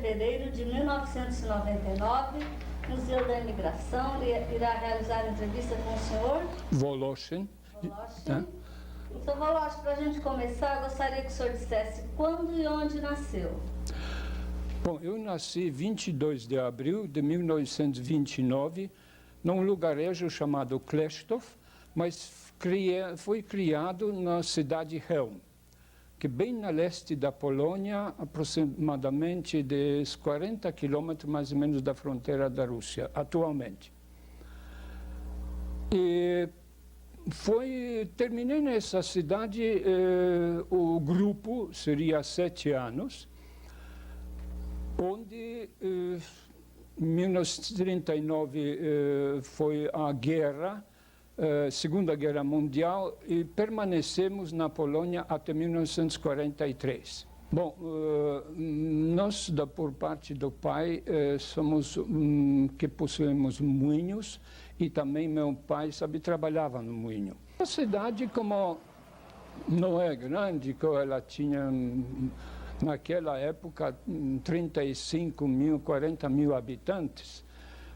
fevereiro de 1999, Museu da Imigração irá realizar entrevista com o senhor Voloshin. Voloshin. Então, Voloshin, para a gente começar, eu gostaria que o senhor dissesse quando e onde nasceu. Bom, eu nasci 22 de abril de 1929, num lugarejo chamado Kleszów, mas foi criado na cidade de Chełm, que bem na leste da Polônia, aproximadamente de 40 quilômetros mais ou menos da fronteira da Rússia, atualmente. E terminei nessa cidade, o grupo seria 7 anos, onde em 1939 foi a guerra, Segunda Guerra Mundial, e permanecemos na Polônia até 1943. Bom, nós, por parte do pai, somos que possuímos moinhos, e também meu pai, trabalhava no moinho. A cidade, como não é grande, ela tinha, naquela época, 35 mil, 40 mil habitantes,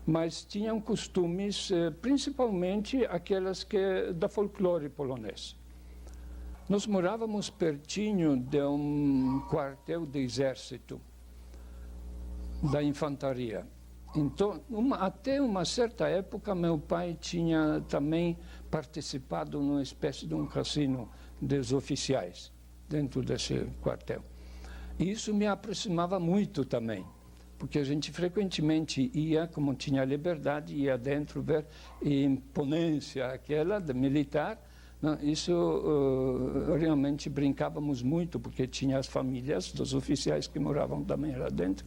mas tinham costumes, principalmente aquelas da folclore polonês. Nós morávamos pertinho de um quartel de exército, da infantaria. Então, até uma certa época, meu pai tinha também participado numa espécie de um cassino dos oficiais, dentro desse quartel. E isso me aproximava muito também, porque a gente frequentemente ia, como tinha liberdade, ia dentro ver a imponência aquela de militar. Não, isso realmente brincávamos muito, porque tinha as famílias dos oficiais que moravam também lá dentro.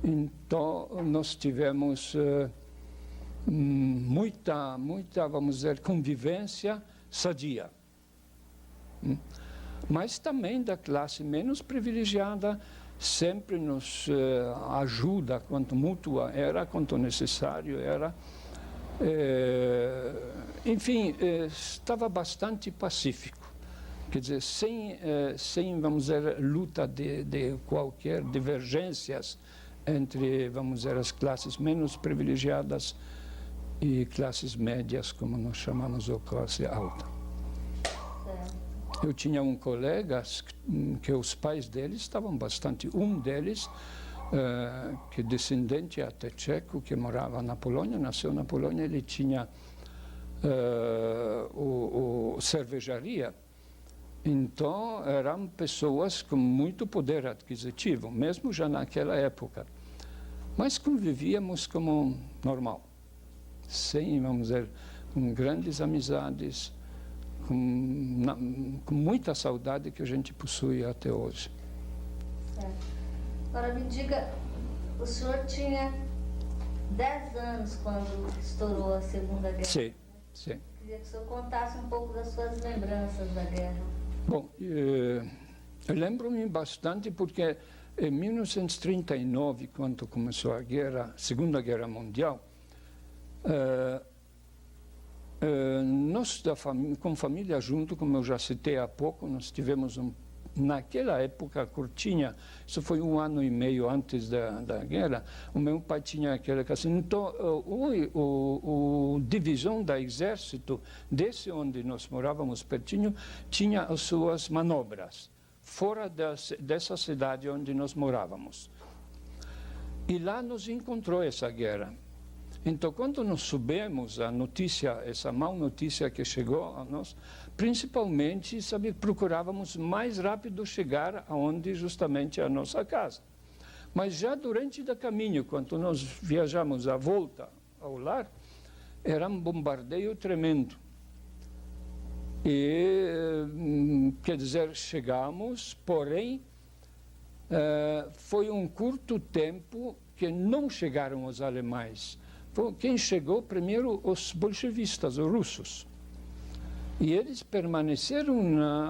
Então, nós tivemos muita, vamos dizer, convivência sadia. Mas também da classe menos privilegiada, sempre nos ajuda, quanto mútua era, quanto necessário era. Enfim, estava bastante pacífico. Quer dizer, sem vamos dizer, luta de qualquer divergências entre, vamos dizer, as classes menos privilegiadas e classes médias, como nós chamamos, ou classe alta. Eu tinha um colega que os pais deles estavam bastante... Um deles, que é descendente até tcheco, que morava na Polônia, nasceu na Polônia, ele tinha cervejaria. Então, eram pessoas com muito poder aquisitivo, mesmo já naquela época. Mas convivíamos como normal, sem, vamos dizer, com grandes amizades, com muita saudade que a gente possui até hoje. Certo. Agora me diga, o senhor tinha 10 anos quando estourou a Segunda Guerra. Sim, sim. Queria que o senhor contasse um pouco das suas lembranças da guerra. Bom, eu lembro-me bastante porque em 1939, quando começou a Segunda Guerra Mundial, nós, com família junto, como eu já citei há pouco, nós tivemos naquela época curtinha, isso foi 1 ano e meio antes da guerra, o meu pai tinha aquela casa. Então, a divisão do exército, desse onde nós morávamos pertinho, tinha as suas manobras, fora dessa cidade onde nós morávamos. E lá nos encontrou essa guerra. Então, quando nós soubemos a notícia, essa má notícia que chegou a nós, principalmente, procurávamos mais rápido chegar aonde justamente a nossa casa. Mas já durante o caminho, quando nós viajamos à volta ao lar, era um bombardeio tremendo. E, quer dizer, chegamos, porém, foi um curto tempo que não chegaram os alemães. Quem chegou primeiro, os bolchevistas, os russos. E eles permaneceram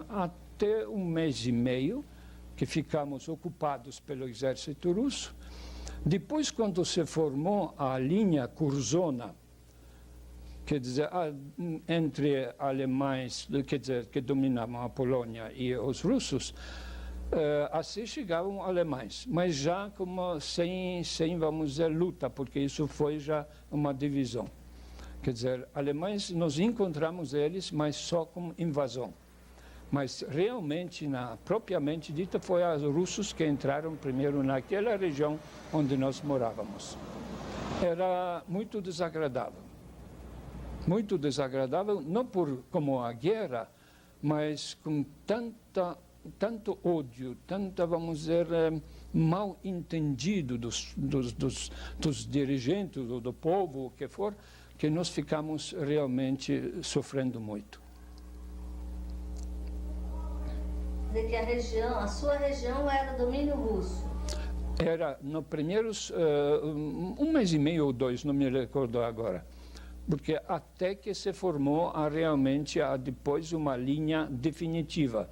até 1 mês e meio, que ficamos ocupados pelo exército russo. Depois, quando se formou a linha Curzona, quer dizer, entre alemães, quer dizer, que dominavam a Polônia, e os russos, assim chegavam alemães, mas já como sem, vamos dizer, luta, porque isso foi já uma divisão. Quer dizer, alemães, nós encontramos eles, mas só com invasão. Mas realmente, propriamente dita, foi os russos que entraram primeiro naquela região onde nós morávamos. Era muito desagradável, não como a guerra, mas com tanto ódio, vamos dizer, mal entendido dos dirigentes ou do povo, o que for, que nós ficamos realmente sofrendo muito. Quer dizer que a sua região era domínio russo? Era, nos primeiros, 1 mês e meio ou 2, não me recordo agora, porque até que se formou realmente depois uma linha definitiva.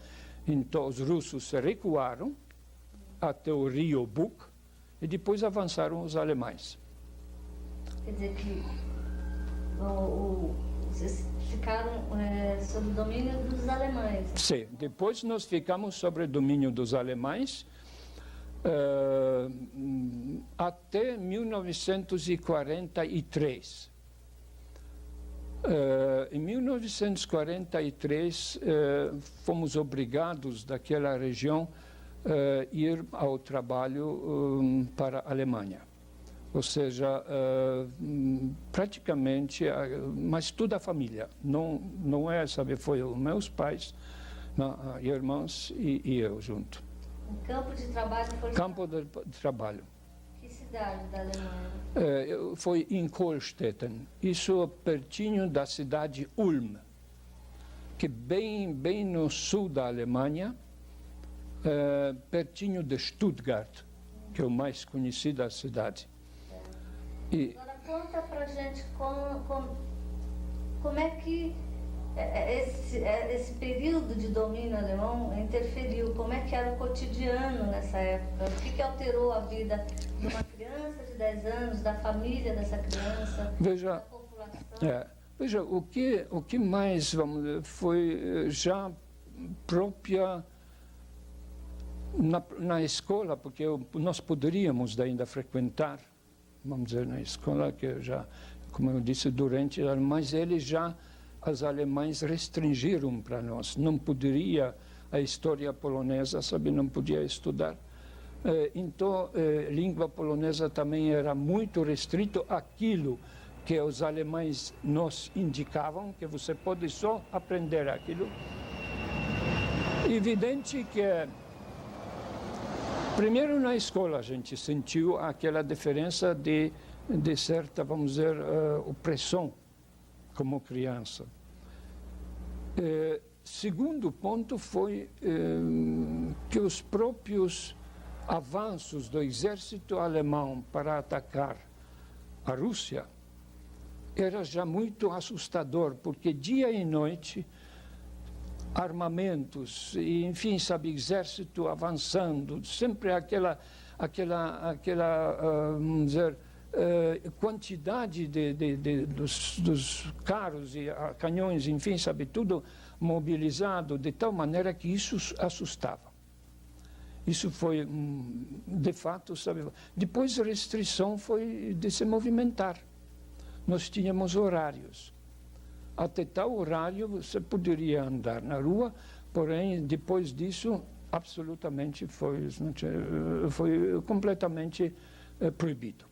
Então, os russos se recuaram até o rio Bug e depois avançaram os alemães. Quer dizer que vocês ficaram sob o domínio dos alemães? Sim, depois nós ficamos sob o domínio dos alemães até 1943. Em 1943, fomos obrigados, daquela região, ir ao trabalho para a Alemanha. Ou seja, praticamente, mas toda a família. Não é, sabe, foi os meus pais, irmãos e eu junto. Um campo de trabalho foi... Campo de trabalho. Que cidade da Alemanha? Foi em Kohlstetten, isso pertinho da cidade Ulm, que bem no sul da Alemanha, pertinho de Stuttgart, que é o mais conhecido da cidade. Agora conta pra gente como é que esse período de domínio alemão interferiu, como é que era o cotidiano nessa época, o que alterou a vida de uma criança de 10 anos, da família dessa criança, da população? Veja, o que mais, vamos dizer, foi já própria na escola, porque nós poderíamos ainda frequentar, vamos dizer, na escola, que já, como eu disse, durante, mas os alemães restringiram para nós. Não poderia, a história polonesa, sabe, não podia estudar. Então, língua polonesa também era muito restrito àquilo que os alemães nos indicavam, que você pode só aprender aquilo. Evidente que, primeiro na escola, a gente sentiu aquela diferença de certa, vamos dizer, opressão como criança. Segundo ponto foi que os próprios avanços do exército alemão para atacar a Rússia era já muito assustador, porque dia e noite armamentos, e, enfim, sabe, exército avançando, sempre aquela vamos dizer, quantidade dos carros e canhões, enfim, sabe, tudo mobilizado de tal maneira que isso assustava. Isso foi, de fato, sabe. Depois a restrição foi de se movimentar. Nós tínhamos horários. Até tal horário você poderia andar na rua, porém, depois disso, absolutamente foi completamente proibido.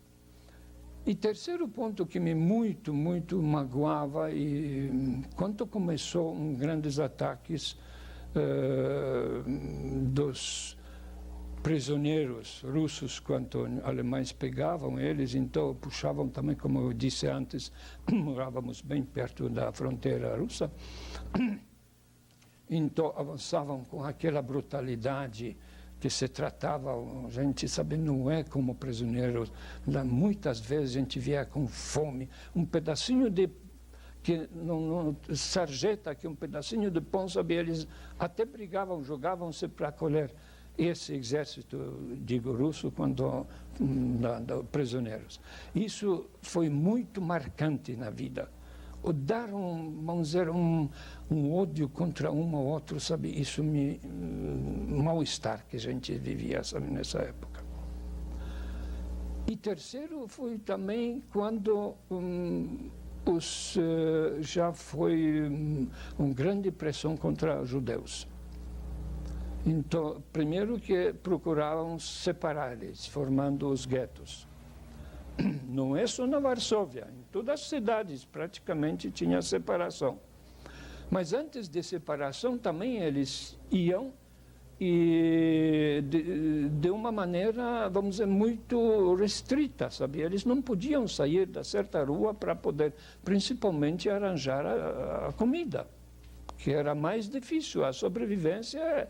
E terceiro ponto que me muito magoava, e quando começou grandes ataques dos prisioneiros russos, quando alemães pegavam eles, então puxavam também, como eu disse antes, morávamos bem perto da fronteira russa, então avançavam com aquela brutalidade que se tratava, a gente sabe, não é como prisioneiros, muitas vezes a gente via com fome, um pedacinho de sarjeta, que um pedacinho de pão, sabe, eles até brigavam, jogavam-se para colher. Esse exército, digo, russo, quando prisioneiros. Isso foi muito marcante na vida. ou dar vamos dizer, um ódio contra um ou outro, sabe? Isso mal-estar que a gente vivia, sabe, nessa época. E terceiro foi também quando já foi uma grande pressão contra os judeus. Então, primeiro que procuravam separar eles, formando os guetos. Não é só na Varsóvia, em todas as cidades praticamente tinha separação. Mas antes de separação também eles iam e de uma maneira, vamos dizer, muito restrita, sabe? Eles não podiam sair da certa rua para poder, principalmente, arranjar a comida, que era mais difícil, a sobrevivência,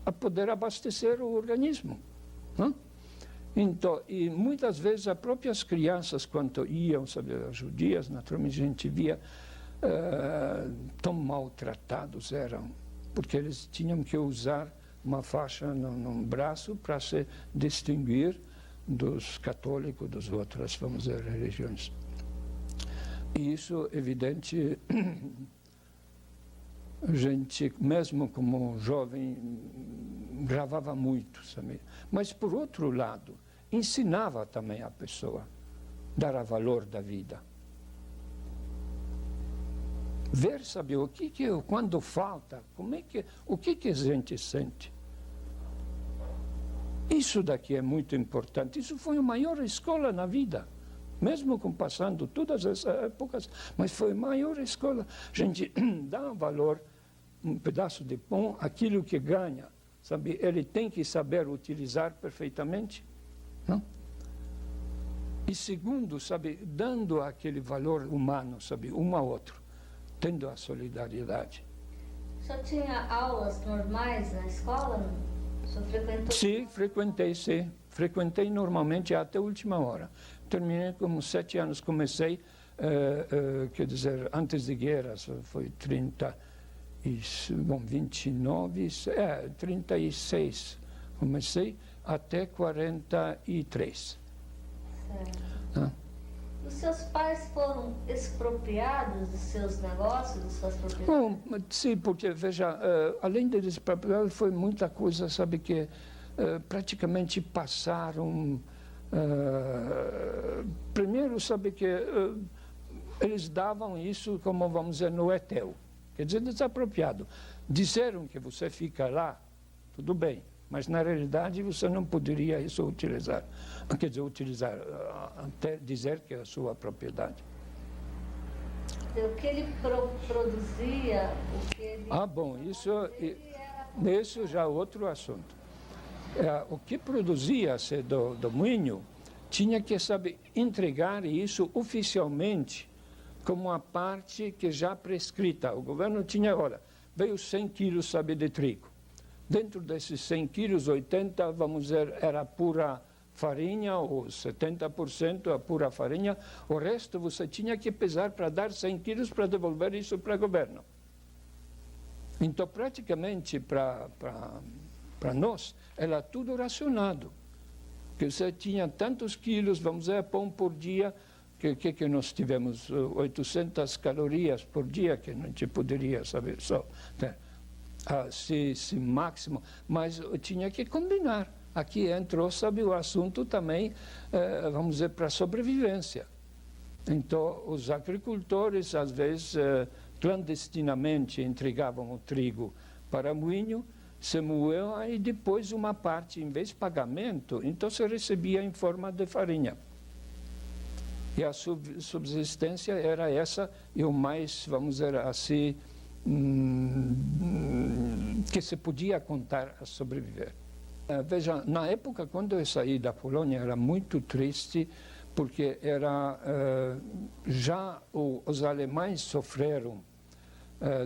a poder abastecer o organismo, não? Então, e muitas vezes as próprias crianças, quando iam, sabe, as judias, naturalmente a gente via, tão maltratados eram, porque eles tinham que usar uma faixa no braço para se distinguir dos católicos, das outras, vamos dizer, religiões. E isso, evidente, a gente, mesmo como jovem, gravava muito, sabe? Mas, por outro lado, ensinava também a pessoa a dar valor da vida. Ver, sabe, quando falta, o que a gente sente. Isso daqui é muito importante. Isso foi a maior escola na vida. Mesmo passando todas essas épocas, mas foi a maior escola. A gente dá valor, um pedaço de pão, aquilo que ganha, sabe? Ele tem que saber utilizar perfeitamente, não? E segundo, sabe, dando aquele valor humano, sabe, um ao outro, tendo a solidariedade. Só tinha aulas normais na escola? Só frequentou? Sim, frequentei normalmente até a última hora. Terminei com 7 anos, comecei, quer dizer, antes de guerra, foi 36, comecei até 43. Certo. Ah. Os seus pais foram expropriados dos seus negócios, das suas propriedades? Bom, sim, porque, veja, além de expropriados, foi muita coisa, sabe, que praticamente passaram. Primeiro, sabe, que eles davam isso como, vamos dizer, no Etel. Quer dizer, desapropriado. Disseram que você fica lá, tudo bem, mas na realidade você não poderia isso utilizar. Quer dizer, até dizer que é a sua propriedade. O que ele produzia, o que ele... Bom, isso já é outro assunto. O que produzia-se do moinho tinha que, sabe, entregar isso oficialmente como a parte que já prescrita. O governo tinha, olha, veio 100 quilos, sabe, de trigo. Dentro desses 100 quilos, 80, vamos dizer, era pura farinha, ou 70% a pura farinha. O resto você tinha que pesar para dar 100 quilos para devolver isso para o governo. Então, praticamente, para nós, era tudo racionado. Que você tinha tantos quilos, vamos dizer, pão por dia, que nós tivemos 800 calorias por dia, que a gente poderia saber só, né? Se máximo, mas tinha que combinar. Aqui entrou, sabe, o assunto também, vamos dizer, para a sobrevivência. Então, os agricultores, às vezes, clandestinamente entregavam o trigo para moinho, se moeu, e depois uma parte, em vez de pagamento, então se recebia em forma de farinha. E a subsistência era essa, e o mais, vamos dizer assim, que se podia contar a sobreviver. Veja, na época, quando eu saí da Polônia, era muito triste, porque já os alemães sofreram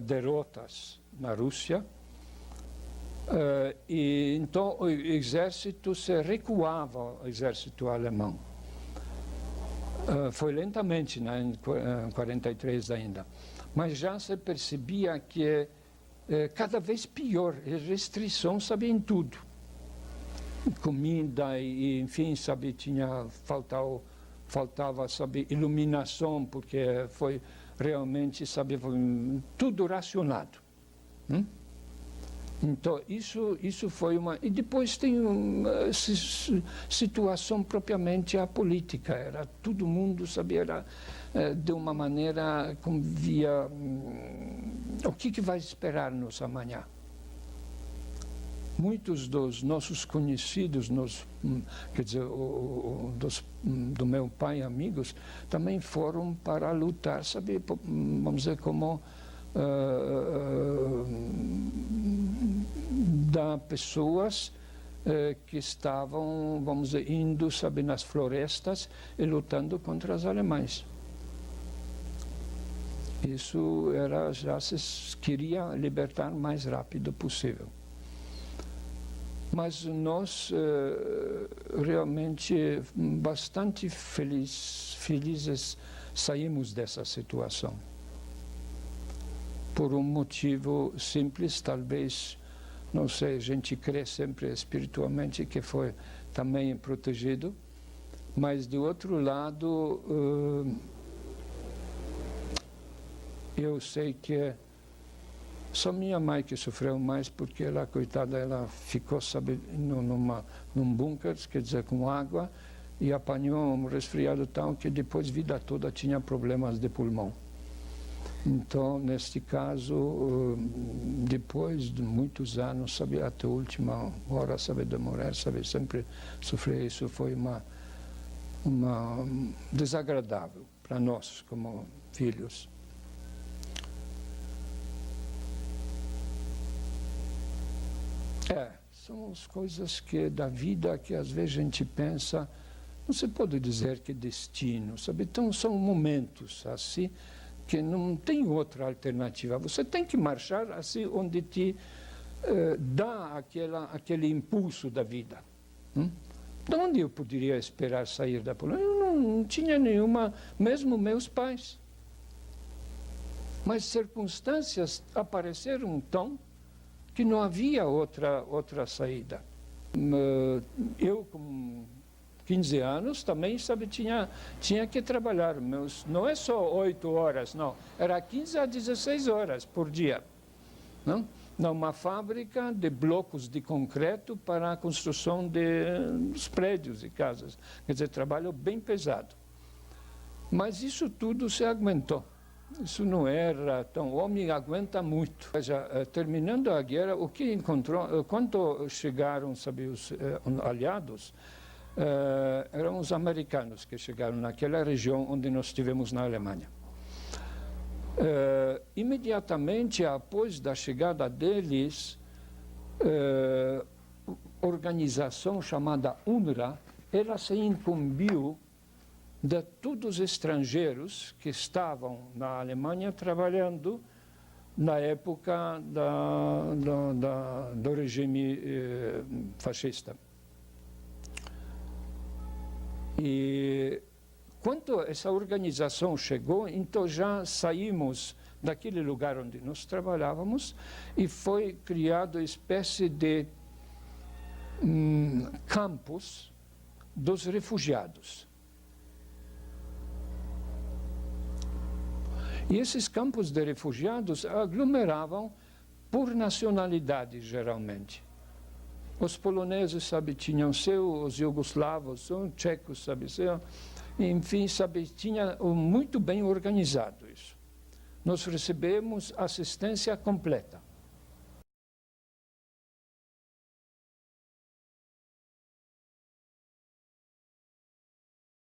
derrotas na Rússia, e então o exército se recuava, o exército alemão. Foi lentamente, né, em 43 ainda. Mas já se percebia que cada vez pior, restrições, sabe, em tudo. Comida, e, enfim, sabe, faltava, sabe, iluminação, porque foi realmente, sabe, tudo racionado. Então, isso foi uma... E depois tem uma situação propriamente a política. Era todo mundo, sabe, era de uma maneira como via... o que vai esperar-nos amanhã? Muitos dos nossos conhecidos, quer dizer, do meu pai, amigos, também foram para lutar, sabe, vamos dizer, como da pessoas que estavam, vamos dizer, indo, sabe, nas florestas e lutando contra os alemães. Isso era, já se queria libertar o mais rápido possível. Mas nós realmente bastante felizes saímos dessa situação. Por um motivo simples, talvez, não sei, a gente crê sempre espiritualmente que foi também protegido, mas de outro lado, eu sei que só minha mãe que sofreu mais, porque ela, coitada, ela ficou, sabe, num bunker, quer dizer, com água, e apanhou um resfriado tão que depois, vida toda, tinha problemas de pulmão. Então, neste caso, depois de muitos anos, sabe, até a última hora, sabe, de morrer, sabe, sempre sofrer isso, foi uma desagradável para nós, como filhos. São as coisas da vida que às vezes a gente pensa, não se pode dizer que é destino, sabe? Então são momentos assim que não tem outra alternativa. Você tem que marchar assim onde te dá aquele impulso da vida. De onde eu poderia esperar sair da Polônia? Eu não tinha nenhuma, mesmo meus pais. Mas circunstâncias apareceram tão que não havia outra saída. Eu, com 15 anos, também, sabe, tinha que trabalhar. Não é só 8 horas, não. Era 15 a 16 horas por dia. Não? Numa fábrica de blocos de concreto para a construção dos prédios e casas. Quer dizer, trabalho bem pesado. Mas isso tudo se aguentou. Isso não era tão... O homem aguenta muito. Já, terminando a guerra, o que encontrou... Quando chegaram, sabe, os aliados, eram os americanos que chegaram naquela região onde nós estivemos na Alemanha. Imediatamente após da chegada deles, organização chamada UNRWA, ela se incumbiu de todos os estrangeiros que estavam na Alemanha trabalhando na época do regime fascista. E quando essa organização chegou, então já saímos daquele lugar onde nós trabalhávamos e foi criado uma espécie de campos dos refugiados. E esses campos de refugiados aglomeravam por nacionalidade, geralmente. Os poloneses, sabe, tinham os iugoslavos, os tchecos, sabe, enfim, sabe, tinha muito bem organizado isso. Nós recebemos assistência completa.